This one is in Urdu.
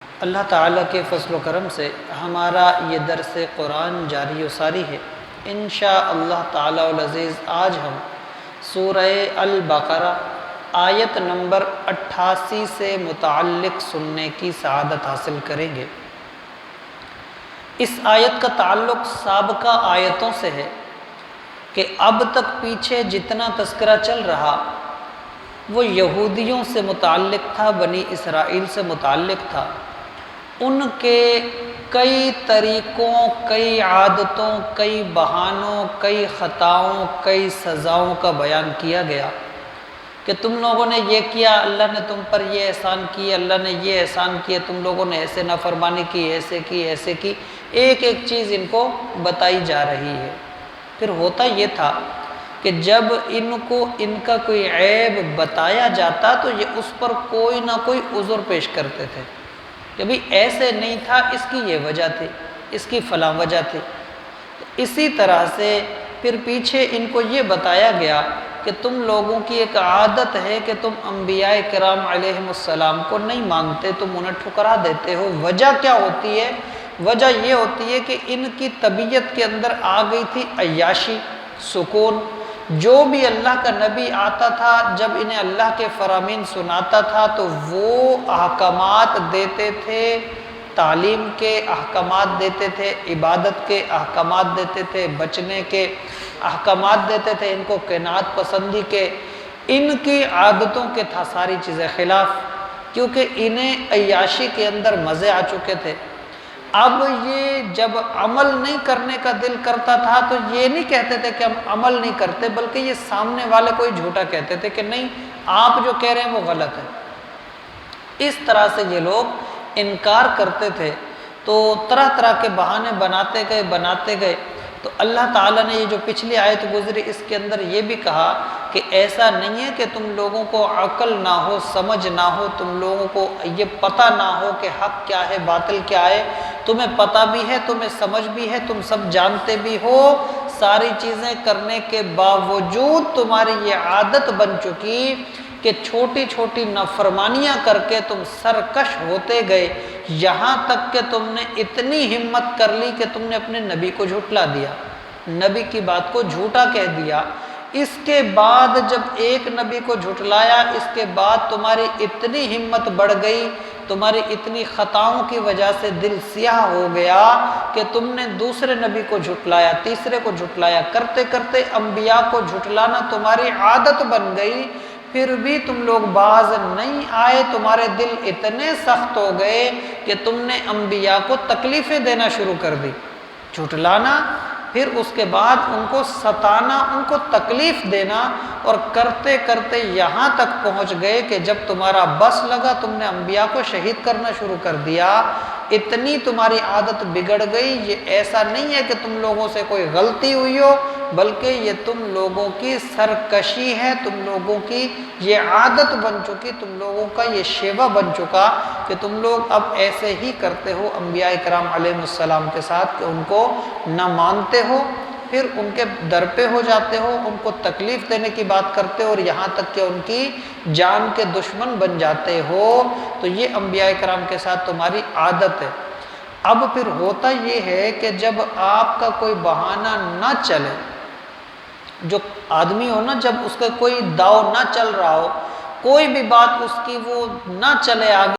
اللہ تعالیٰ کے فضل و کرم سے ہمارا یہ درس قرآن جاری و ساری ہے۔ انشاءاللہ تعالیٰ العزیز آج ہم سورہ البقرہ آیت نمبر 88 سے متعلق سننے کی سعادت حاصل کریں گے۔ اس آیت کا تعلق سابقہ آیتوں سے ہے کہ اب تک پیچھے جتنا تذکرہ چل رہا وہ یہودیوں سے متعلق تھا، بنی اسرائیل سے متعلق تھا۔ ان کے کئی طریقوں، کئی عادتوں، کئی بہانوں، کئی خطاؤں، کئی سزاؤں کا بیان کیا گیا کہ تم لوگوں نے یہ کیا، اللہ نے تم پر یہ احسان کیا، اللہ نے یہ احسان کیا، تم لوگوں نے ایسے نافرمانی کی، ایسے کی، ایسے کی، ایک ایک چیز ان کو بتائی جا رہی ہے۔ پھر ہوتا یہ تھا کہ جب ان کو ان کا کوئی عیب بتایا جاتا تو یہ اس پر کوئی نہ کوئی عذر پیش کرتے تھے کہ بھی ایسے نہیں تھا، اس کی یہ وجہ تھی، اس کی فلاں وجہ تھی۔ اسی طرح سے پھر پیچھے ان کو یہ بتایا گیا کہ تم لوگوں کی ایک عادت ہے کہ تم انبیاء کرام علیہم السلام کو نہیں مانتے، تم انہیں ٹھکرا دیتے ہو۔ وجہ کیا ہوتی ہے؟ وجہ یہ ہوتی ہے کہ ان کی طبیعت کے اندر آ گئی تھی عیاشی، سکون۔ جو بھی اللہ کا نبی آتا تھا، جب انہیں اللہ کے فرامین سناتا تھا تو وہ احکامات دیتے تھے، تعلیم کے احکامات دیتے تھے، عبادت کے احکامات دیتے تھے، بچنے کے احکامات دیتے تھے، ان کو قناعت پسندی کے، ان کی عادتوں کے تھا ساری چیزیں خلاف، کیونکہ انہیں عیاشی کے اندر مزے آ چکے تھے۔ اب یہ جب عمل نہیں کرنے کا دل کرتا تھا تو یہ نہیں کہتے تھے کہ ہم عمل نہیں کرتے، بلکہ یہ سامنے والے کو ہی جھوٹا کہتے تھے کہ نہیں، آپ جو کہہ رہے ہیں وہ غلط ہے۔ اس طرح سے یہ لوگ انکار کرتے تھے، تو طرح طرح کے بہانے بناتے گئے۔ تو اللہ تعالیٰ نے یہ جو پچھلی آیت گزری اس کے اندر یہ بھی کہا کہ ایسا نہیں ہے کہ تم لوگوں کو عقل نہ ہو، سمجھ نہ ہو، تم لوگوں کو یہ پتہ نہ ہو کہ حق کیا ہے، باطل کیا ہے۔ تمہیں پتہ بھی ہے، تمہیں سمجھ بھی ہے، تم سب جانتے بھی ہو، ساری چیزیں کرنے کے باوجود تمہاری یہ عادت بن چکی کہ چھوٹی چھوٹی نافرمانیاں کر کے تم سرکش ہوتے گئے، یہاں تک کہ تم نے اتنی ہمت کر لی کہ تم نے اپنے نبی کو جھٹلا دیا، نبی کی بات کو جھوٹا کہہ دیا۔ اس کے بعد جب ایک نبی کو جھٹلایا، اس کے بعد تمہاری اتنی ہمت بڑھ گئی، تمہاری اتنی خطاؤں کی وجہ سے دل سیاہ ہو گیا کہ تم نے دوسرے نبی کو جھٹلایا، تیسرے کو جھٹلایا، کرتے کرتے انبیاء کو جھٹلانا تمہاری عادت بن گئی۔ پھر بھی تم لوگ باز نہیں آئے، تمہارے دل اتنے سخت ہو گئے کہ تم نے انبیاء کو تکلیفیں دینا شروع کر دی، جھٹلانا، پھر اس کے بعد ان کو ستانا، ان کو تکلیف دینا، اور کرتے کرتے یہاں تک پہنچ گئے کہ جب تمہارا بس لگا تم نے انبیاء کو شہید کرنا شروع کر دیا۔ اتنی تمہاری عادت بگڑ گئی۔ یہ ایسا نہیں ہے کہ تم لوگوں سے کوئی غلطی ہوئی ہو، بلکہ یہ تم لوگوں کی سرکشی ہے، تم لوگوں کی یہ عادت بن چکی، تم لوگوں کا یہ شیوہ بن چکا کہ تم لوگ اب ایسے ہی کرتے ہو انبیاء کرام علیہ السلام کے ساتھ کہ ان کو نہ مانتے ہو، پھر ان کے در پہ ہو جاتے ہو، ان کو تکلیف دینے کی بات کرتے ہو، اور یہاں تک کہ ان کی جان کے دشمن بن جاتے ہو۔ تو یہ انبیاء کرام کے ساتھ تمہاری عادت ہے۔ اب پھر ہوتا یہ ہے کہ جب آپ کا کوئی بہانہ نہ چلے، جو آدمی ہو نا، جب اس کا کوئی داؤ نہ چل رہا ہو، کوئی بھی بات اس کی وہ نہ چلے آگے،